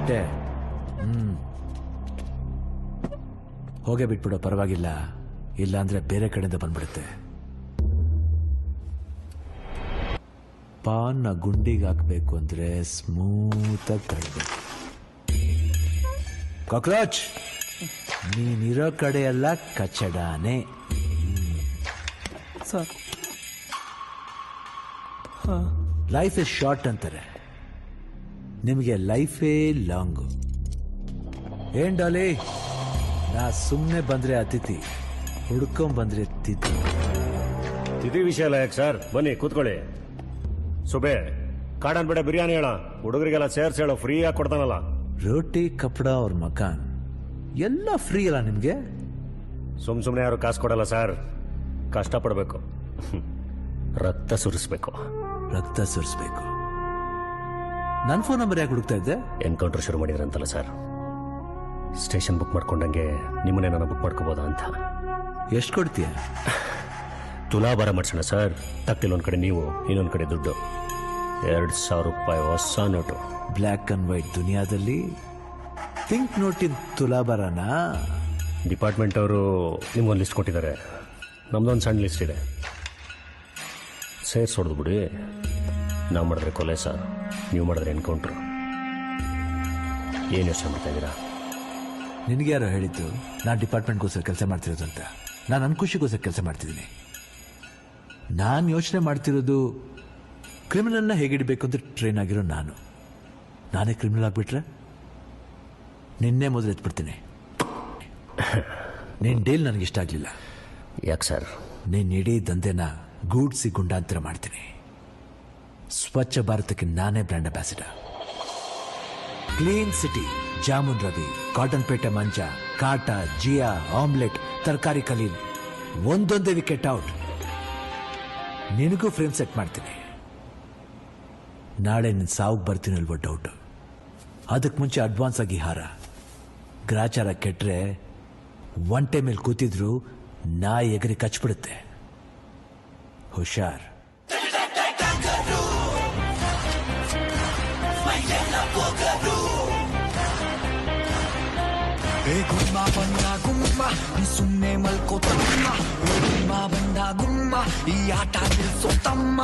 ಬಿಟ್ಟೆ ಹೋಗೇ ಬಿಟ್ಬಿಡೋ, ಪರವಾಗಿಲ್ಲ. ಇಲ್ಲಾಂದ್ರೆ ಬೇರೆ ಕಡೆಯಿಂದ ಬಂದ್ಬಿಡುತ್ತೆ. ಪಾನ್ನ ಗುಂಡಿಗೆ ಹಾಕ್ಬೇಕು ಅಂದ್ರೆ ಸ್ಮೂತಾಗಿ ತರಬೇಕು. ಕಾಕ್ರೋಚ್, ನೀನಿರೋ ಕಡೆ ಎಲ್ಲ ಕಚಡಾನೆ. ಸರ್, ಲೈಫ್ ಇಸ್ ಶಾರ್ಟ್ ಅಂತಾರೆ, ನಿಮಗೆ ಲೈಫೇ ಲಾಂಗು. ಏನ್ ಡಾಲಿ, ನಾ ಸುಮ್ಮನೆ ಬಂದ್ರೆ ಅತಿಥಿ, ಹುಡ್ಕೊಂಡ್ ಬಂದ್ರೆ ತಿಥಿ. ತಿಥಿ ವಿಷಯ ಅಲ್ಲ ಯಾಕೆ ಸರ್, ಬನ್ನಿ ಕೂತ್ಕೊಳ್ಳಿ. ಸುಬೆ ಕಾಡನ್ ಬೇಡ ಬಿರಿಯಾನಿ ಹೇಳ, ಹುಡುಗರಿಗೆಲ್ಲ ಸೇರ್ಸ್ ಹೇಳೋ, ಫ್ರೀ ಆಗಿ ಕೊಡ್ತಾನಲ್ಲ. ರೋಟಿ ಕಪಡ ಅವ್ರ ಮಕಾನ್ ಎಲ್ಲ ಫ್ರೀ ಅಲ್ಲ ನಿಮ್ಗೆ? ಸುಮ್ನೆ ಯಾರು ಕಾಸು ಕೊಡಲ್ಲ ಸರ್, ಕಷ್ಟಪಡ್ಬೇಕು, ರಕ್ತ ಸುರಿಸ್ಬೇಕು. ರಕ್ತ ಸುರಿಸ್ಬೇಕು. ನನ್ನ ಫೋನ್ ನಂಬರ್ ಯಾಕೆ ಹುಡುಕ್ತಾ ಇದ್ದೆ? ಎನ್ಕೌಂಟರ್ ಶುರು ಮಾಡಿದ್ರಂತಲ್ಲ ಸರ್, ಸ್ಟೇಷನ್ ಬುಕ್ ಮಾಡ್ಕೊಂಡಂಗೆ ನಿಮ್ಮನ್ನೇ ನಾನು ಬುಕ್ ಮಾಡ್ಕೋಬೋದಾ ಅಂತ. ಎಷ್ಟು ಕೊಡ್ತೀಯ? ತುಲಾಭಾರ ಮಾಡಿಸೋಣ ಸರ್. ತಕ್ತಿಲ್ಲೊಂದ್ ಕಡೆ ನೀವು, ಇನ್ನೊಂದ್ ಕಡೆ ದುಡ್ಡು. 2,000 ರೂಪಾಯಿ ಹೊಸ ನೋಟು. ಬ್ಲ್ಯಾಕ್ ಅಂಡ್ ವೈಟ್ ದುನಿಯಾದಲ್ಲಿ ಪಿಂಕ್ ನೋಟಿನ ತುಲಾಭಾರನ? ಡಿಪಾರ್ಟ್ಮೆಂಟ್ ಅವರು ನಿಮ್ಗೊಂದು ಲಿಸ್ಟ್ ಕೊಟ್ಟಿದ್ದಾರೆ, ನಮ್ದೊಂದು ಸಣ್ಣ ಲಿಸ್ಟ್ ಇದೆ. ಸೇರ್ಸ್ ಹೊಡೆದು ಬಿಡಿ. ನಾವು ಮಾಡಿದ್ರೆ ಕೊಲೆ ಸರ್, ನೀವು ಮಾಡಿದ್ರೆ ಎನ್ಕೌಂಟ್ರು. ಏನು ಯೋಚನೆ ಮಾಡ್ತಾ ಇದ್ದೀರಾ? ನಿನಗೆ ಯಾರೋ ಹೇಳಿದ್ದು ನಾನು ಡಿಪಾರ್ಟ್ಮೆಂಟ್ಗೋಸ್ಕರ ಕೆಲಸ ಮಾಡ್ತಿರೋದು ಅಂತ? ನಾನು ನನ್ನ ಖುಷಿಗೋಸ್ಕರ ಕೆಲಸ ಮಾಡ್ತಿದ್ದೀನಿ. ನಾನು ಯೋಚನೆ ಮಾಡ್ತಿರೋದು ಕ್ರಿಮಿನಲ್ನ ಹೇಗಿಡಬೇಕು ಅಂತ ಟ್ರೈನ್ ಆಗಿರೋ ನಾನೇ ಕ್ರಿಮಿನಲ್ ಆಗ್ಬಿಟ್ರೆ ನಿನ್ನೆ ಮೊದಲು ಎತ್ಬಿಡ್ತೀನಿ. ನಿನ್ನ ಡೀಲ್ ನನಗಿಷ್ಟ ಆಗಲಿಲ್ಲ. ಯಾಕೆ ಸರ್? ನೀನು ಇಡೀ ದಂಧೆನ ಗೂಡ್ಸಿ ಗುಂಡಾಂತರ ಮಾಡ್ತೀನಿ. ಸ್ವಚ್ಛ ಭಾರತಕ್ಕೆ ನಾನೇ brand ambassador. Clean city, jamun Ravi, cotton ಪೇಟೆ ಮಂಜ, ಕಾಟ, ಜಿಯಾ, ಆಮ್ಲೆಟ್, ತರಕಾರಿ ಕಲೀಲ್, ಒಂದೊಂದೇ ವಿಕೆಟ್ ಔಟ್. ನಿನಗೂ ಫ್ರೇಮ್ ಸೆಟ್ ಮಾಡ್ತೀನಿ. ನಾಳೆ ನಿನ್ನ ಸಾವುಗೆ ಬರ್ತೀನಲ್ವೋ ಡೌಟ್. ಅದಕ್ಕೆ ಮುಂಚೆ ಅಡ್ವಾನ್ಸ್ ಆಗಿ ಹಾರ. ಗ್ರಾಚಾರ ಕೆಟ್ರೆ ಒಂಟೆ ಮೇಲೆ ಕೂತಿದ್ರು ನಾಯಿ ಎಗರಿ ಕಚ್ಬಿಡುತ್ತೆ. ಹುಷಾರ್. ಗುಮ್ಮ ಬಂದ ಗುಮ್ಮ, ಈ ಸುಮ್ಮನೆ ಮಲ್ಕೋತಮ್ಮ. ಗುಮ್ಮ ಬಂದ ಗುಮ್ಮ, ಈ ಆಟ ನಿಲ್ಸೋ ತಮ್ಮ.